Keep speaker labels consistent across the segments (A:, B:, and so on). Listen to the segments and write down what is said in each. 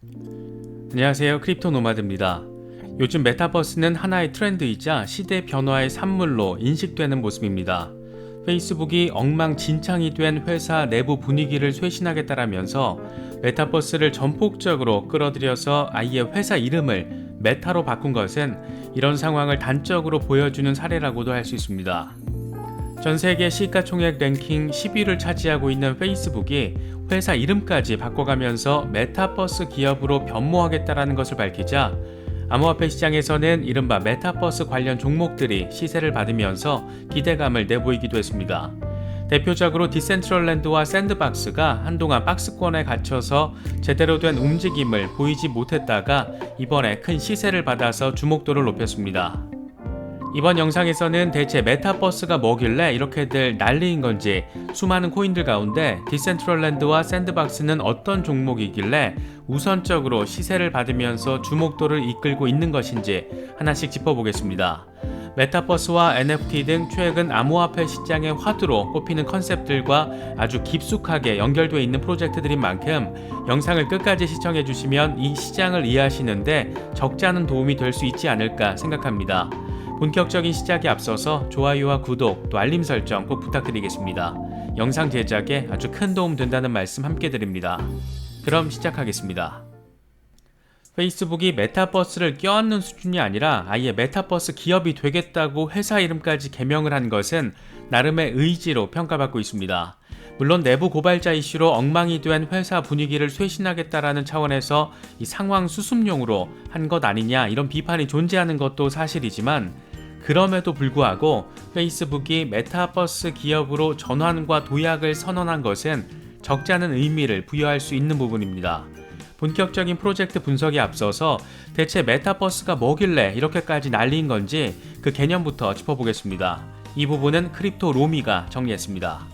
A: 안녕하세요, 크립토 노마드입니다. 요즘 메타버스는 하나의 트렌드이자 시대 변화의 산물로 인식되는 모습입니다. 페이스북이 엉망진창이 된 회사 내부 분위기를 쇄신하겠다라면서 메타버스를 전폭적으로 끌어들여서 아예 회사 이름을 메타로 바꾼 것은 이런 상황을 단적으로 보여주는 사례라고도 할 수 있습니다. 전 세계 시가총액 랭킹 10위를 차지하고 있는 페이스북이 회사 이름까지 바꿔가면서 메타버스 기업으로 변모하겠다라는 것을 밝히자 암호화폐 시장에서는 이른바 메타버스 관련 종목들이 시세를 받으면서 기대감을 내보이기도 했습니다. 대표적으로 디센트럴랜드와 샌드박스가 한동안 박스권에 갇혀서 제대로 된 움직임을 보이지 못했다가 이번에 큰 시세를 받아서 주목도를 높였습니다. 이번 영상에서는 대체 메타버스가 뭐길래 이렇게들 난리인 건지, 수많은 코인들 가운데 디센트럴랜드와 샌드박스는 어떤 종목이길래 우선적으로 시세를 받으면서 주목도를 이끌고 있는 것인지 하나씩 짚어보겠습니다. 메타버스와 NFT 등 최근 암호화폐 시장의 화두로 꼽히는 컨셉들과 아주 깊숙하게 연결되어 있는 프로젝트들인 만큼 영상을 끝까지 시청해 주시면 이 시장을 이해하시는데 적지 않은 도움이 될 수 있지 않을까 생각합니다. 본격적인 시작에 앞서서 좋아요와 구독, 또 알림 설정 꼭 부탁드리겠습니다. 영상 제작에 아주 큰 도움 된다는 말씀 함께 드립니다. 그럼 시작하겠습니다. 페이스북이 메타버스를 껴안는 수준이 아니라 아예 메타버스 기업이 되겠다고 회사 이름까지 개명을 한 것은 나름의 의지로 평가받고 있습니다. 물론 내부 고발자 이슈로 엉망이 된 회사 분위기를 쇄신하겠다라는 차원에서 이 상황 수습용으로 한 것 아니냐, 이런 비판이 존재하는 것도 사실이지만, 그럼에도 불구하고 페이스북이 메타버스 기업으로 전환과 도약을 선언한 것은 적지 않은 의미를 부여할 수 있는 부분입니다. 본격적인 프로젝트 분석에 앞서서 대체 메타버스가 뭐길래 이렇게까지 난리인 건지 그 개념부터 짚어보겠습니다. 이 부분은 크립토 로미가 정리했습니다.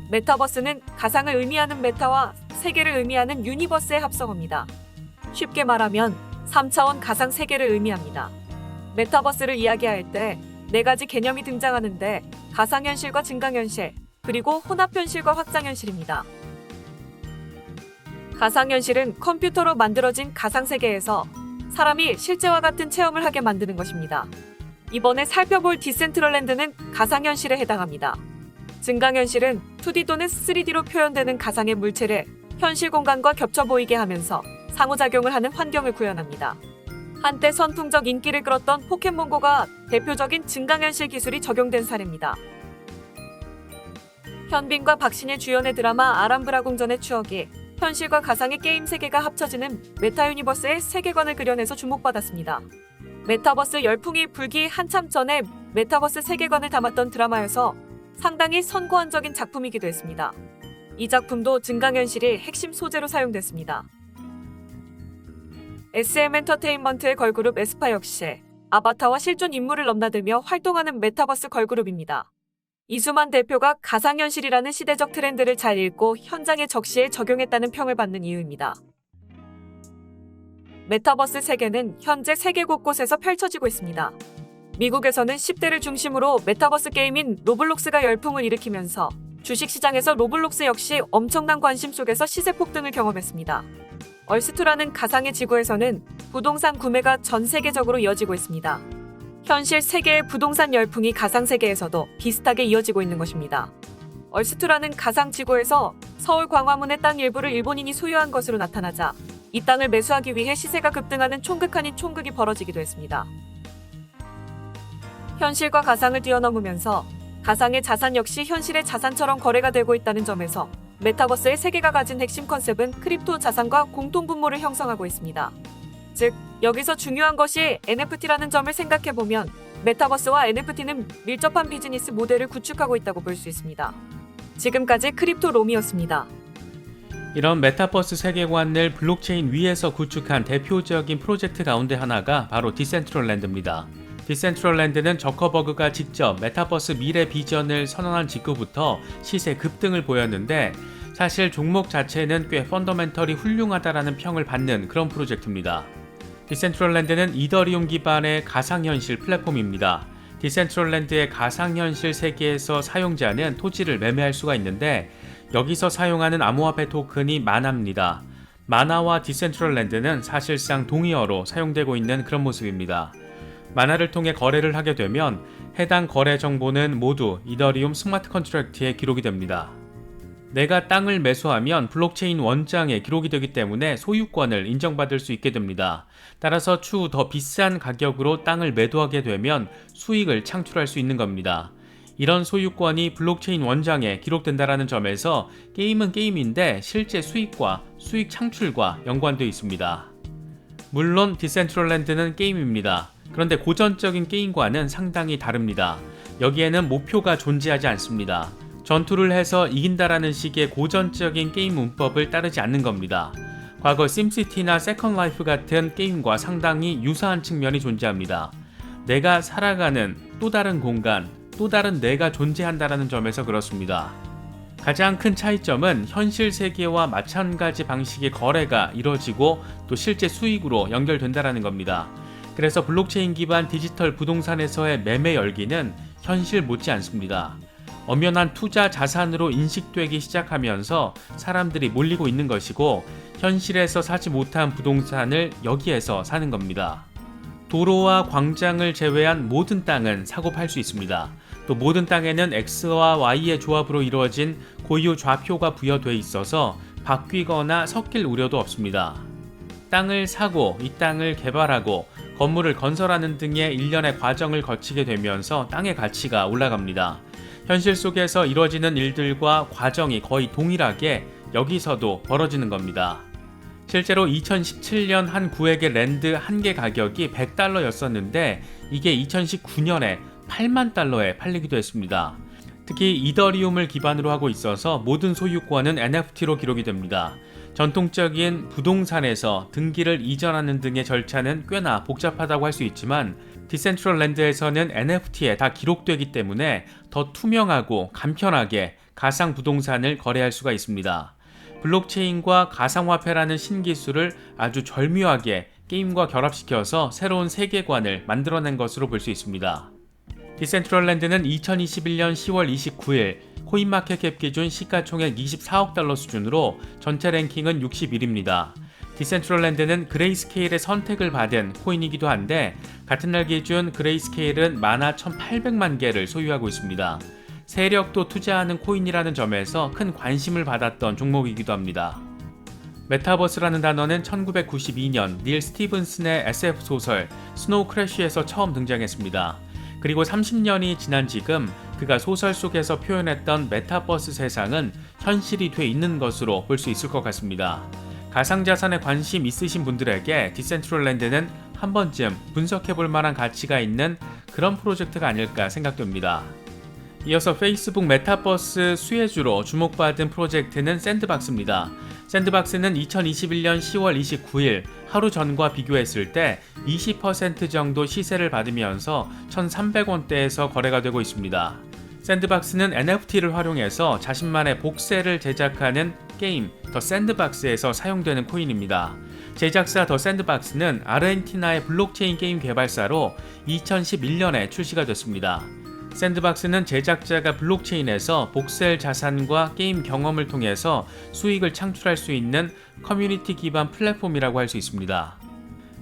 B: 메타버스는 가상을 의미하는 메타와 세계를 의미하는 유니버스의 합성어입니다. 쉽게 말하면 3차원 가상 세계를 의미합니다. 메타버스를 이야기할 때 네 가지 개념이 등장하는데, 가상현실과 증강현실, 그리고 혼합현실과 확장현실입니다. 가상현실은 컴퓨터로 만들어진 가상세계에서 사람이 실제와 같은 체험을 하게 만드는 것입니다. 이번에 살펴볼 디센트럴랜드는 가상현실에 해당합니다. 증강현실은 2D 또는 3D로 표현되는 가상의 물체를 현실 공간과 겹쳐 보이게 하면서 상호작용을 하는 환경을 구현합니다. 한때 선풍적 인기를 끌었던 포켓몬고가 대표적인 증강현실 기술이 적용된 사례입니다. 현빈과 박신의 주연의 드라마 아람브라 궁전의 추억이 현실과 가상의 게임 세계가 합쳐지는 메타유니버스의 세계관을 그려내서 주목받았습니다. 메타버스 열풍이 불기 한참 전에 메타버스 세계관을 담았던 드라마여서 상당히 선고한적인 작품이기도 했습니다. 이 작품도 증강현실이 핵심 소재로 사용됐습니다. SM 엔터테인먼트의 걸그룹 에스파 역시 아바타와 실존 인물을 넘나들며 활동하는 메타버스 걸그룹입니다. 이수만 대표가 가상현실이라는 시대적 트렌드를 잘 읽고 현장에 적시에 적용했다는 평을 받는 이유입니다. 메타버스 세계는 현재 세계 곳곳에서 펼쳐지고 있습니다. 미국에서는 10대를 중심으로 메타버스 게임인 로블록스가 열풍을 일으키면서 주식시장에서 로블록스 역시 엄청난 관심 속에서 시세 폭등을 경험했습니다. 얼스투라는 가상의 지구에서는 부동산 구매가 전 세계적으로 이어지고 있습니다. 현실 세계의 부동산 열풍이 가상세계에서도 비슷하게 이어지고 있는 것입니다. 얼스투라는 가상지구에서 서울 광화문의 땅 일부를 일본인이 소유한 것으로 나타나자 이 땅을 매수하기 위해 시세가 급등하는 총극 아닌 총극이 벌어지기도 했습니다. 현실과 가상을 뛰어넘으면서 가상의 자산 역시 현실의 자산처럼 거래가 되고 있다는 점에서 메타버스의 세계가 가진 핵심 컨셉은 크립토 자산과 공통분모를 형성하고 있습니다. 즉, 여기서 중요한 것이 NFT라는 점을 생각해보면 메타버스와 NFT는 밀접한 비즈니스 모델을 구축하고 있다고 볼 수 있습니다. 지금까지 크립토 로미였습니다.
A: 이런 메타버스 세계관을 블록체인 위에서 구축한 대표적인 프로젝트 가운데 하나가 바로 디센트럴랜드입니다. 디센트럴랜드는 저커버그가 직접 메타버스 미래 비전을 선언한 직후부터 시세 급등을 보였는데, 사실 종목 자체는 꽤 펀더멘털이 훌륭하다라는 평을 받는 그런 프로젝트입니다. 디센트럴랜드는 이더리움 기반의 가상현실 플랫폼입니다. 디센트럴랜드의 가상현실 세계에서 사용자는 토지를 매매할 수가 있는데, 여기서 사용하는 암호화폐 토큰이 마나입니다. 마나와 디센트럴랜드는 사실상 동의어로 사용되고 있는 그런 모습입니다. 마나를 통해 거래를 하게 되면 해당 거래 정보는 모두 이더리움 스마트 컨트랙트에 기록이 됩니다. 내가 땅을 매수하면 블록체인 원장에 기록이 되기 때문에 소유권을 인정받을 수 있게 됩니다. 따라서 추후 더 비싼 가격으로 땅을 매도하게 되면 수익을 창출할 수 있는 겁니다. 이런 소유권이 블록체인 원장에 기록된다는 점에서 게임은 게임인데 실제 수익과 수익 창출과 연관되어 있습니다. 물론 디센트럴랜드는 게임입니다. 그런데 고전적인 게임과는 상당히 다릅니다. 여기에는 목표가 존재하지 않습니다. 전투를 해서 이긴다라는 식의 고전적인 게임 문법을 따르지 않는 겁니다. 과거 심시티나 세컨 라이프 같은 게임과 상당히 유사한 측면이 존재합니다. 내가 살아가는 또 다른 공간, 또 다른 내가 존재한다라는 점에서 그렇습니다. 가장 큰 차이점은 현실 세계와 마찬가지 방식의 거래가 이뤄지고 또 실제 수익으로 연결된다라는 겁니다. 그래서 블록체인 기반 디지털 부동산에서의 매매 열기는 현실 못지 않습니다. 엄연한 투자 자산으로 인식되기 시작하면서 사람들이 몰리고 있는 것이고 현실에서 사지 못한 부동산을 여기에서 사는 겁니다. 도로와 광장을 제외한 모든 땅은 사고 팔 수 있습니다. 또 모든 땅에는 X와 Y의 조합으로 이루어진 고유 좌표가 부여돼 있어서 바뀌거나 섞일 우려도 없습니다. 땅을 사고 이 땅을 개발하고 건물을 건설하는 등의 일련의 과정을 거치게 되면서 땅의 가치가 올라갑니다. 현실 속에서 이루어지는 일들과 과정이 거의 동일하게 여기서도 벌어지는 겁니다. 실제로 2017년 한 구획의 랜드 한 개 가격이 $100였었는데 이게 2019년에 $8만 달러에 팔리기도 했습니다. 특히 이더리움을 기반으로 하고 있어서 모든 소유권은 NFT로 기록이 됩니다. 전통적인 부동산에서 등기를 이전하는 등의 절차는 꽤나 복잡하다고 할 수 있지만 디센트럴랜드에서는 NFT에 다 기록되기 때문에 더 투명하고 간편하게 가상 부동산을 거래할 수가 있습니다. 블록체인과 가상화폐라는 신기술을 아주 절묘하게 게임과 결합시켜서 새로운 세계관을 만들어낸 것으로 볼 수 있습니다. 디센트럴랜드는 2021년 10월 29일 코인마켓캡 기준 시가총액 24억 달러 수준으로 전체 랭킹은 61입니다. 디센트럴랜드는 그레이스케일의 선택을 받은 코인이기도 한데 같은 날 기준 그레이스케일은 만화 1,800만 개를 소유하고 있습니다. 세력도 투자하는 코인이라는 점에서 큰 관심을 받았던 종목이기도 합니다. 메타버스라는 단어는 1992년 닐 스티븐슨의 SF 소설 스노우 크래쉬에서 처음 등장했습니다. 그리고 30년이 지난 지금 그가 소설 속에서 표현했던 메타버스 세상은 현실이 돼 있는 것으로 볼 수 있을 것 같습니다. 가상자산에 관심 있으신 분들에게 디센트럴랜드는 한 번쯤 분석해볼 만한 가치가 있는 그런 프로젝트가 아닐까 생각됩니다. 이어서 페이스북 메타버스 수혜주로 주목받은 프로젝트는 샌드박스입니다. 샌드박스는 2021년 10월 29일 하루 전과 비교했을 때 20% 정도 시세를 받으면서 1,300원대에서 거래가 되고 있습니다. 샌드박스는 NFT를 활용해서 자신만의 복세를 제작하는 게임 더 샌드박스에서 사용되는 코인입니다. 제작사 더 샌드박스는 아르헨티나의 블록체인 게임 개발사로 2011년에 출시가 됐습니다. 샌드박스는 제작자가 블록체인에서 복셀 자산과 게임 경험을 통해서 수익을 창출할 수 있는 커뮤니티 기반 플랫폼이라고 할 수 있습니다.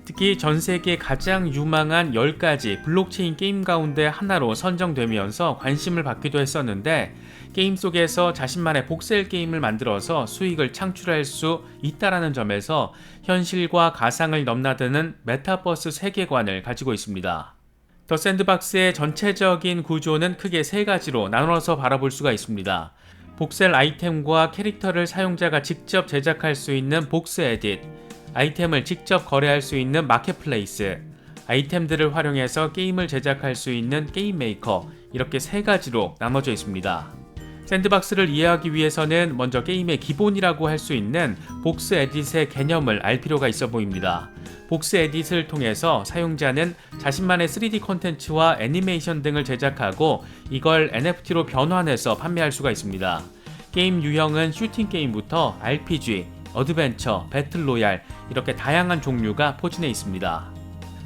A: 특히 전 세계 가장 유망한 10가지 블록체인 게임 가운데 하나로 선정되면서 관심을 받기도 했었는데 게임 속에서 자신만의 복셀 게임을 만들어서 수익을 창출할 수 있다는 점에서 현실과 가상을 넘나드는 메타버스 세계관을 가지고 있습니다. 더 샌드박스의 전체적인 구조는 크게 세 가지로 나눠서 바라볼 수가 있습니다. 복셀 아이템과 캐릭터를 사용자가 직접 제작할 수 있는 복스 에딧, 아이템을 직접 거래할 수 있는 마켓플레이스, 아이템들을 활용해서 게임을 제작할 수 있는 게임 메이커, 이렇게 세 가지로 나눠져 있습니다. 샌드박스를 이해하기 위해서는 먼저 게임의 기본이라고 할 수 있는 복스 에딧의 개념을 알 필요가 있어 보입니다. 복스 에딧을 통해서 사용자는 자신만의 3D 콘텐츠와 애니메이션 등을 제작하고 이걸 NFT로 변환해서 판매할 수가 있습니다. 게임 유형은 슈팅 게임부터 RPG, 어드벤처, 배틀로얄 이렇게 다양한 종류가 포진해 있습니다.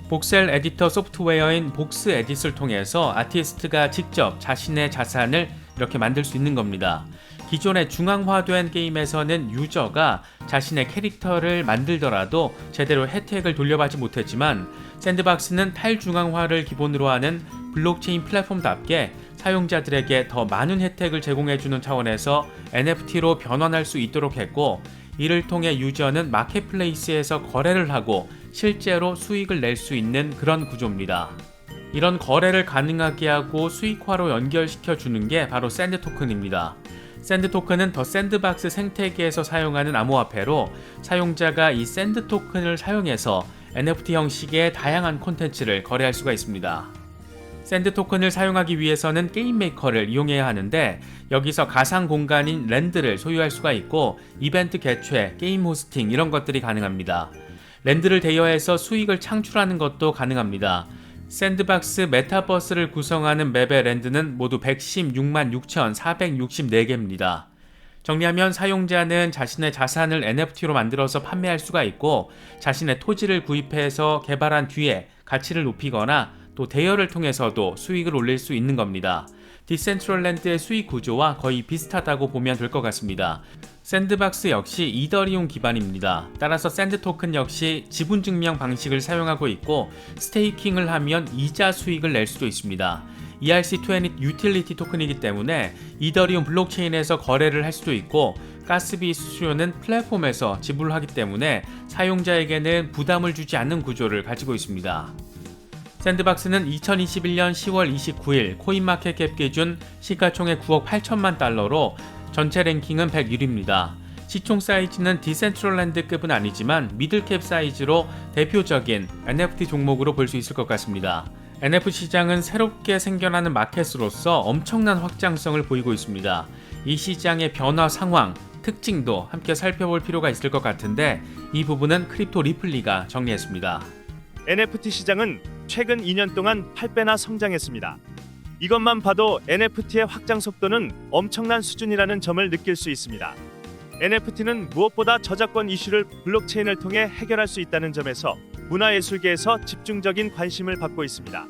A: 복셀 에디터 소프트웨어인 복스 에딧을 통해서 아티스트가 직접 자신의 자산을 이렇게 만들 수 있는 겁니다. 기존의 중앙화된 게임에서는 유저가 자신의 캐릭터를 만들더라도 제대로 혜택을 돌려받지 못했지만, 샌드박스는 탈중앙화를 기본으로 하는 블록체인 플랫폼답게 사용자들에게 더 많은 혜택을 제공해주는 차원에서 NFT로 변환할 수 있도록 했고, 이를 통해 유저는 마켓플레이스에서 거래를 하고 실제로 수익을 낼 수 있는 그런 구조입니다. 이런 거래를 가능하게 하고 수익화로 연결시켜 주는 게 바로 샌드 토큰입니다. 샌드 토큰은 더 샌드박스 생태계에서 사용하는 암호화폐로, 사용자가 이 샌드 토큰을 사용해서 NFT 형식의 다양한 콘텐츠를 거래할 수가 있습니다. 샌드 토큰을 사용하기 위해서는 게임 메이커를 이용해야 하는데, 여기서 가상 공간인 랜드를 소유할 수가 있고 이벤트 개최, 게임 호스팅 이런 것들이 가능합니다. 랜드를 대여해서 수익을 창출하는 것도 가능합니다. 샌드박스 메타버스를 구성하는 맵의 랜드는 모두 116만 6,464개입니다. 정리하면 사용자는 자신의 자산을 NFT로 만들어서 판매할 수가 있고, 자신의 토지를 구입해서 개발한 뒤에 가치를 높이거나 또 대여를 통해서도 수익을 올릴 수 있는 겁니다. 디센트럴랜드의 수익 구조와 거의 비슷하다고 보면 될 것 같습니다. 샌드박스 역시 이더리움 기반입니다. 따라서 샌드 토큰 역시 지분 증명 방식을 사용하고 있고, 스테이킹을 하면 이자 수익을 낼 수도 있습니다. ERC20 유틸리티 토큰이기 때문에 이더리움 블록체인에서 거래를 할 수도 있고, 가스비 수수료는 플랫폼에서 지불하기 때문에 사용자에게는 부담을 주지 않는 구조를 가지고 있습니다. 샌드박스는 2021년 10월 29일 코인마켓캡 기준 시가총액 9억 8천만 달러로 전체 랭킹은 101위입니다. 시총 사이즈는 디센트럴랜드급은 아니지만 미들캡 사이즈로 대표적인 NFT 종목으로 볼 수 있을 것 같습니다. NFT 시장은 새롭게 생겨나는 마켓으로서 엄청난 확장성을 보이고 있습니다. 이 시장의 변화 상황, 특징도 함께 살펴볼 필요가 있을 것 같은데, 이 부분은 크립토 리플리가 정리했습니다.
C: NFT 시장은 최근 2년 동안 8배나 성장했습니다. 이것만 봐도 NFT의 확장 속도는 엄청난 수준이라는 점을 느낄 수 있습니다. NFT는 무엇보다 저작권 이슈를 블록체인을 통해 해결할 수 있다는 점에서 문화예술계에서 집중적인 관심을 받고 있습니다.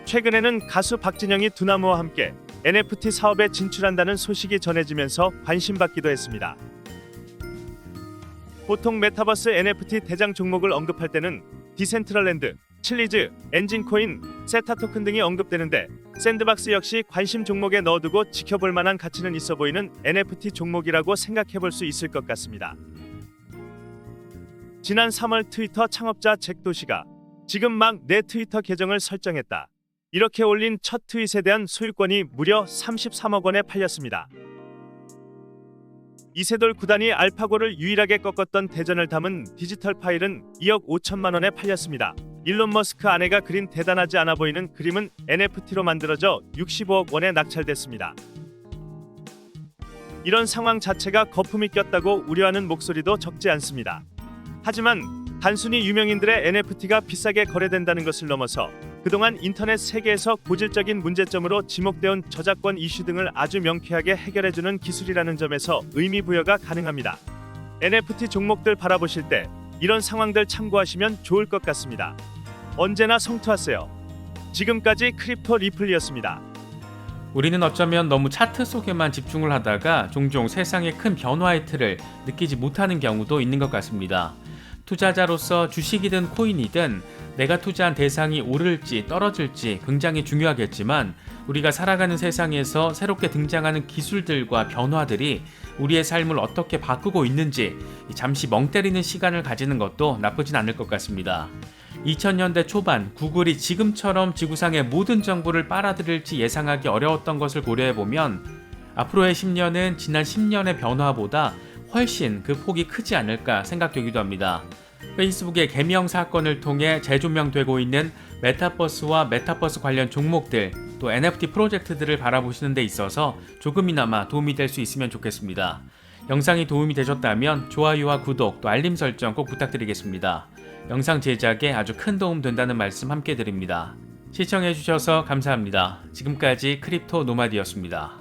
C: 최근에는 가수 박진영이 두나무와 함께 NFT 사업에 진출한다는 소식이 전해지면서 관심받기도 했습니다. 보통 메타버스 NFT 대장 종목을 언급할 때는 디센트럴랜드, 칠리즈, 엔진코인, 세타 토큰 등이 언급되는데, 샌드박스 역시 관심 종목에 넣어두고 지켜볼 만한 가치는 있어 보이는 NFT 종목이라고 생각해볼 수 있을 것 같습니다. 지난 3월 트위터 창업자 잭 도시가 지금 막 내 트위터 계정을 설정했다, 이렇게 올린 첫 트윗에 대한 소유권이 무려 33억 원에 팔렸습니다. 이세돌 구단이 알파고를 유일하게 꺾었던 대전을 담은 디지털 파일은 2억 5천만 원에 팔렸습니다. 일론 머스크 아내가 그린 대단하지 않아 보이는 그림은 NFT로 만들어져 65억 원에 낙찰됐습니다. 이런 상황 자체가 거품이 꼈다고 우려하는 목소리도 적지 않습니다. 하지만 단순히 유명인들의 NFT가 비싸게 거래된다는 것을 넘어서 그동안 인터넷 세계에서 고질적인 문제점으로 지목되어온 저작권 이슈 등을 아주 명쾌하게 해결해주는 기술이라는 점에서 의미 부여가 가능합니다. NFT 종목들 바라보실 때 이런 상황들 참고하시면 좋을 것 같습니다. 언제나 성투하세요. 지금까지 크립토 리플리였습니다.
A: 우리는 어쩌면 너무 차트 속에만 집중을 하다가 종종 세상의 큰 변화의 틀을 느끼지 못하는 경우도 있는 것 같습니다. 투자자로서 주식이든 코인이든 내가 투자한 대상이 오를지 떨어질지 굉장히 중요하겠지만, 우리가 살아가는 세상에서 새롭게 등장하는 기술들과 변화들이 우리의 삶을 어떻게 바꾸고 있는지 잠시 멍 때리는 시간을 가지는 것도 나쁘진 않을 것 같습니다. 2000년대 초반 구글이 지금처럼 지구상의 모든 정보를 빨아들일지 예상하기 어려웠던 것을 고려해보면 앞으로의 10년은 지난 10년의 변화보다 훨씬 그 폭이 크지 않을까 생각되기도 합니다. 페이스북의 개명 사건을 통해 재조명되고 있는 메타버스와 메타버스 관련 종목들, 또 NFT 프로젝트들을 바라보시는 데 있어서 조금이나마 도움이 될 수 있으면 좋겠습니다. 영상이 도움이 되셨다면 좋아요와 구독, 또 알림 설정 꼭 부탁드리겠습니다. 영상 제작에 아주 큰 도움 된다는 말씀 함께 드립니다. 시청해주셔서 감사합니다. 지금까지 크립토 노마디였습니다.